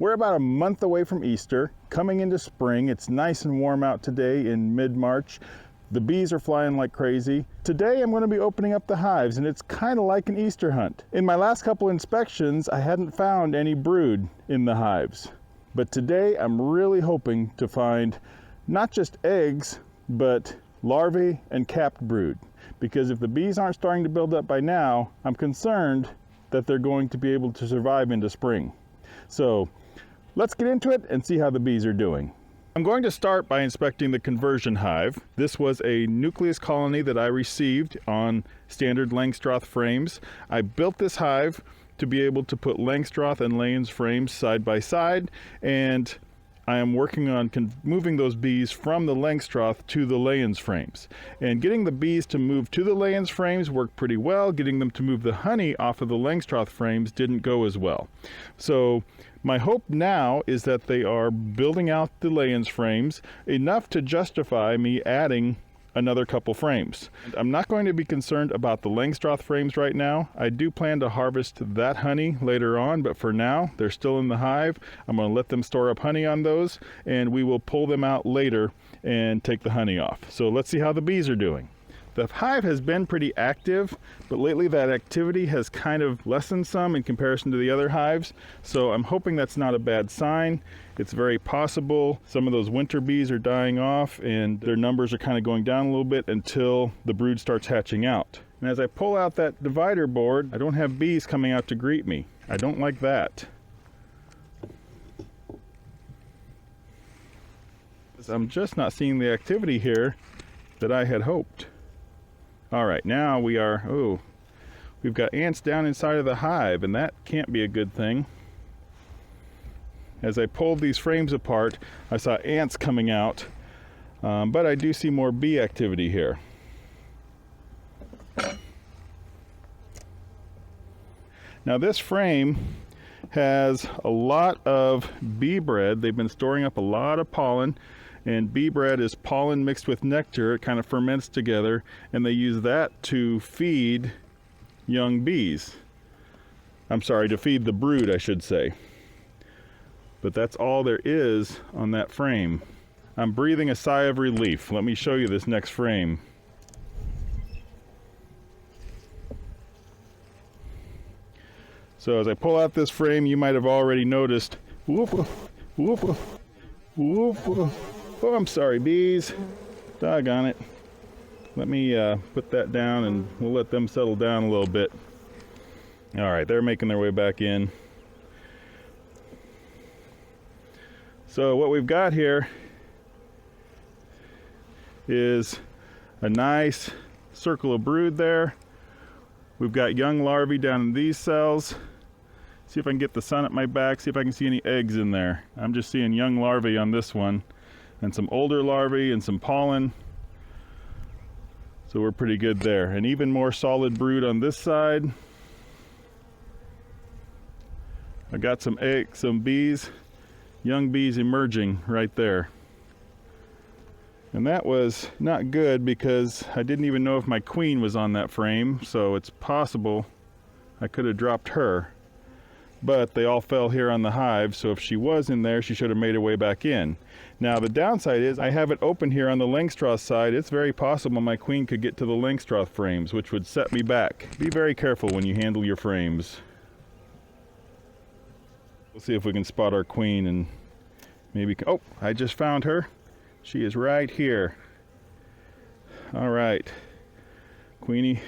We're about a month away from Easter, coming into spring. It's nice and warm out today in mid-March. The bees are flying like crazy. Today I'm going to be opening up the hives, and it's kind of like an Easter hunt. In my last couple inspections, I hadn't found any brood in the hives. But today I'm really hoping to find not just eggs, but larvae and capped brood. Because if the bees aren't starting to build up by now, I'm concerned that they're going to be able to survive into spring. So let's get into it and see how the bees are doing. I'm going to start by inspecting the Conversion Hive. This was a nucleus colony that I received on standard Langstroth frames. I built this hive to be able to put Langstroth and Layens frames side by side, and I am working on moving those bees from the Langstroth to the Layens frames. And getting the bees to move to the Layens frames worked pretty well. Getting them to move the honey off of the Langstroth frames didn't go as well. So my hope now is that they are building out the Layens frames enough to justify me adding another couple frames. I'm not going to be concerned about the Langstroth frames right now. I do plan to harvest that honey later on, but for now, they're still in the hive. I'm going to let them store up honey on those, and we will pull them out later and take the honey off. So let's see how the bees are doing. The hive has been pretty active, but lately that activity has kind of lessened some in comparison to the other hives. So I'm hoping that's not a bad sign. It's very possible some of those winter bees are dying off and their numbers are kind of going down a little bit until the brood starts hatching out. And as I pull out that divider board, I don't have bees coming out to greet me. I don't like that. I'm just not seeing the activity here that I had hoped. All right, now we've got ants down inside of the hive, and that can't be a good thing. As I pulled these frames apart, I saw ants coming out, but I do see more bee activity here. Now this frame has a lot of bee bread. They've been storing up a lot of pollen. And bee bread is pollen mixed with nectar. It kind of ferments together, and they use that to feed young bees. I'm sorry, to feed the brood, I should say. But that's all there is on that frame. I'm breathing a sigh of relief. Let me show you this next frame. So as I pull out this frame, you might have already noticed, whoop, whoop, whoop. Oh, I'm sorry, bees. Doggone it. Let me put that down and we'll let them settle down a little bit. All right, they're making their way back in. So what we've got here is a nice circle of brood there. We've got young larvae down in these cells. See if I can get the sun at my back, see if I can see any eggs in there. I'm just seeing young larvae on this one, and some older larvae and some pollen. So we're pretty good there. And even more solid brood on this side. I got some eggs, some bees, young bees emerging right there. And that was not good because I didn't even know if my queen was on that frame, so it's possible I could have dropped her. But they all fell here on the hive, so if she was in there, she should have made her way back in. Now the downside is I have it open here on the Langstroth side. It's very possible my queen could get to the Langstroth frames, which would set me back. Be very careful when you handle your frames. We'll see if we can spot our queen and maybe... Oh, I just found her. She is right here. All right, Queenie.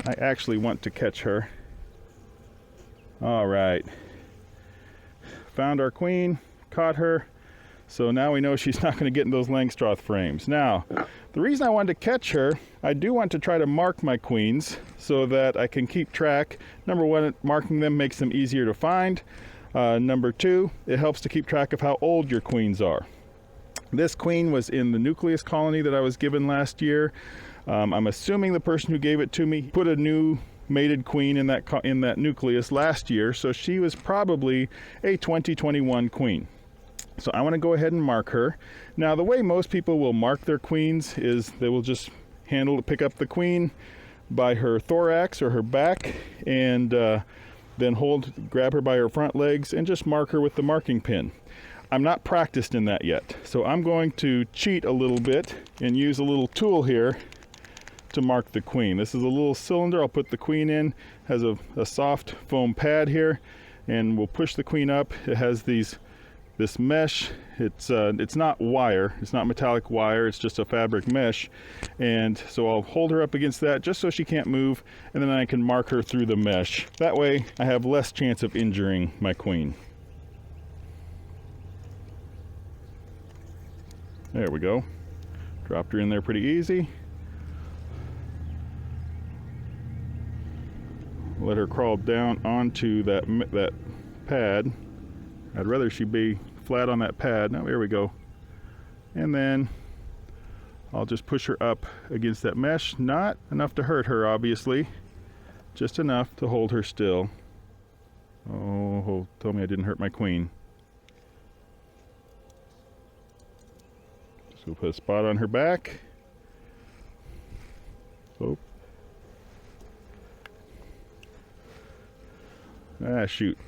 I actually want to catch her. All right. Found our queen, caught her. So now we know she's not going to get in those Langstroth frames. Now, the reason I wanted to catch her, I do want to try to mark my queens so that I can keep track. Number one, marking them makes them easier to find. Number two, it helps to keep track of how old your queens are. This queen was in the nucleus colony that I was given last year. I'm assuming the person who gave it to me put a new mated queen in that nucleus last year, so she was probably a 2021 queen. So I want to go ahead and mark her. Now the way most people will mark their queens is they will just pick up the queen by her thorax or her back and then grab her by her front legs and just mark her with the marking pin. I'm not practiced in that yet, so I'm going to cheat a little bit and use a little tool here to mark the queen. This is a little cylinder I'll put the queen in. Has a soft foam pad here, and we'll push the queen up. It has this mesh. It's not wire, it's not metallic wire, it's just a fabric mesh. And so I'll hold her up against that just so she can't move, and then I can mark her through the mesh. That way I have less chance of injuring my queen. There we go. Dropped her in there pretty easy. Let her crawl down onto that pad. I'd rather she be flat on that pad. Now, here we go. And then I'll just push her up against that mesh. Not enough to hurt her, obviously. Just enough to hold her still. Oh, told me I didn't hurt my queen. Just gonna put a spot on her back. Oh. Ah, shoot.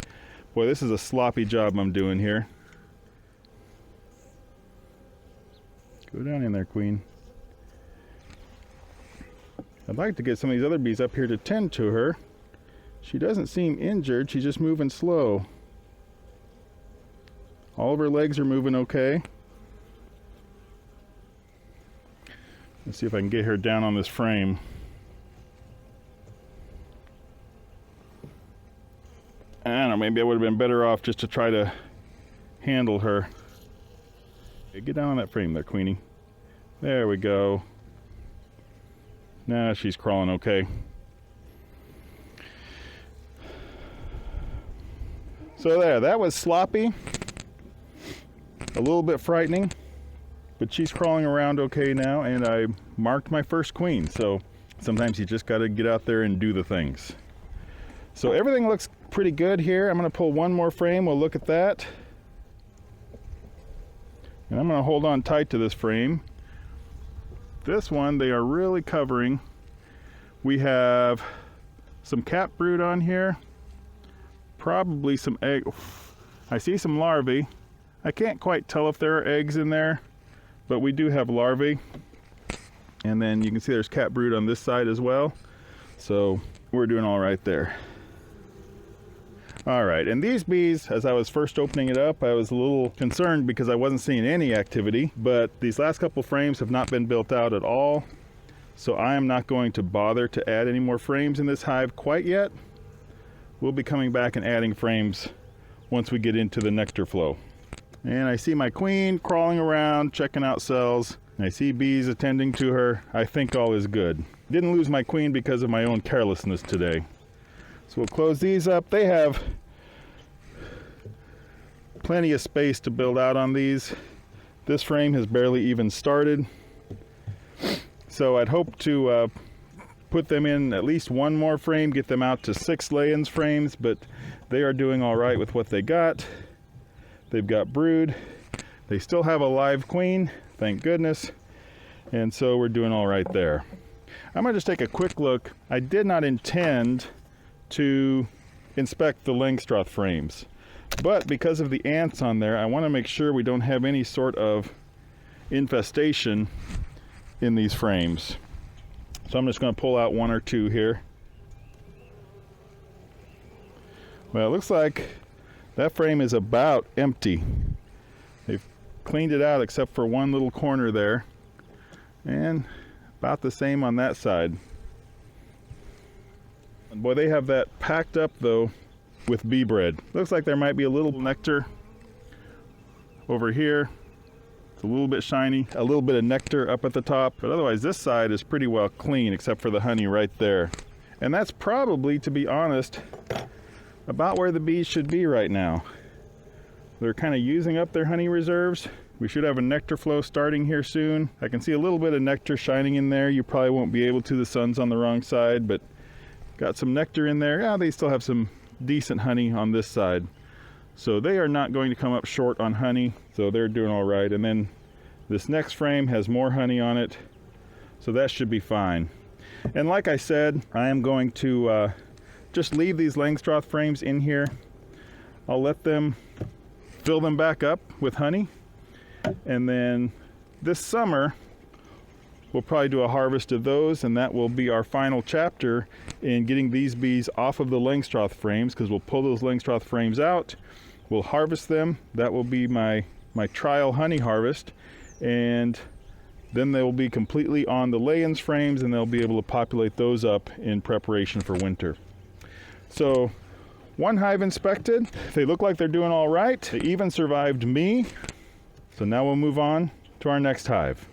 Boy, this is a sloppy job I'm doing here. Go down in there, queen. I'd like to get some of these other bees up here to tend to her. She doesn't seem injured, she's just moving slow. All of her legs are moving okay. Let's see if I can get her down on this frame. I don't know, maybe I would have been better off just to try to handle her. Okay, get down on that frame there, Queenie. There we go. Now she's crawling okay. So there, that was sloppy. A little bit frightening, but she's crawling around okay now, and I marked my first queen. So sometimes you just got to get out there and do the things. So everything looks pretty good here. I'm going to pull one more frame. We'll look at that. And I'm going to hold on tight to this frame. This one, they are really covering. We have some cap brood on here. Probably some egg. I see some larvae. I can't quite tell if there are eggs in there, but we do have larvae. And then you can see there's cap brood on this side as well. So we're doing all right there. All right, and these bees, as I was first opening it up, I was a little concerned because I wasn't seeing any activity, but these last couple frames have not been built out at all. So I am not going to bother to add any more frames in this hive quite yet. We'll be coming back and adding frames once we get into the nectar flow. And I see my queen crawling around, checking out cells. I see bees attending to her. I think all is good. Didn't lose my queen because of my own carelessness today. So we'll close these up. They have plenty of space to build out on these. This frame has barely even started. So I'd hope to put them in at least one more frame, get them out to 6 lay-ins frames, but they are doing all right with what they got. They've got brood. They still have a live queen, thank goodness. And so we're doing all right there. I'm gonna just take a quick look. I did not intend to inspect the Langstroth frames, but because of the ants on there, I want to make sure we don't have any sort of infestation in these frames. So I'm just going to pull out one or two here. Well, it looks like that frame is about empty. They've cleaned it out except for one little corner there, and about the same on that side. And boy, they have that packed up though with bee bread. Looks like there might be a little nectar over here. It's a little bit shiny, a little bit of nectar up at the top, but otherwise this side is pretty well clean except for the honey right there. And that's probably, to be honest, about where the bees should be right now. They're kind of using up their honey reserves. We should have a nectar flow starting here soon. I can see a little bit of nectar shining in there. You probably won't be able to, the sun's on the wrong side, but got some nectar in there. Yeah, they still have some decent honey on this side. So they are not going to come up short on honey, so they're doing all right. And then this next frame has more honey on it, so that should be fine. And like I said, I am going to just leave these Langstroth frames in here. I'll let them fill them back up with honey, and then this summer we'll probably do a harvest of those, and that will be our final chapter in getting these bees off of the Langstroth frames, because we'll pull those Langstroth frames out, we'll harvest them. That will be my trial honey harvest, and then they will be completely on the lay-ins frames, and they'll be able to populate those up in preparation for winter. So one hive inspected. They look like they're doing all right. They even survived me. So now we'll move on to our next hive.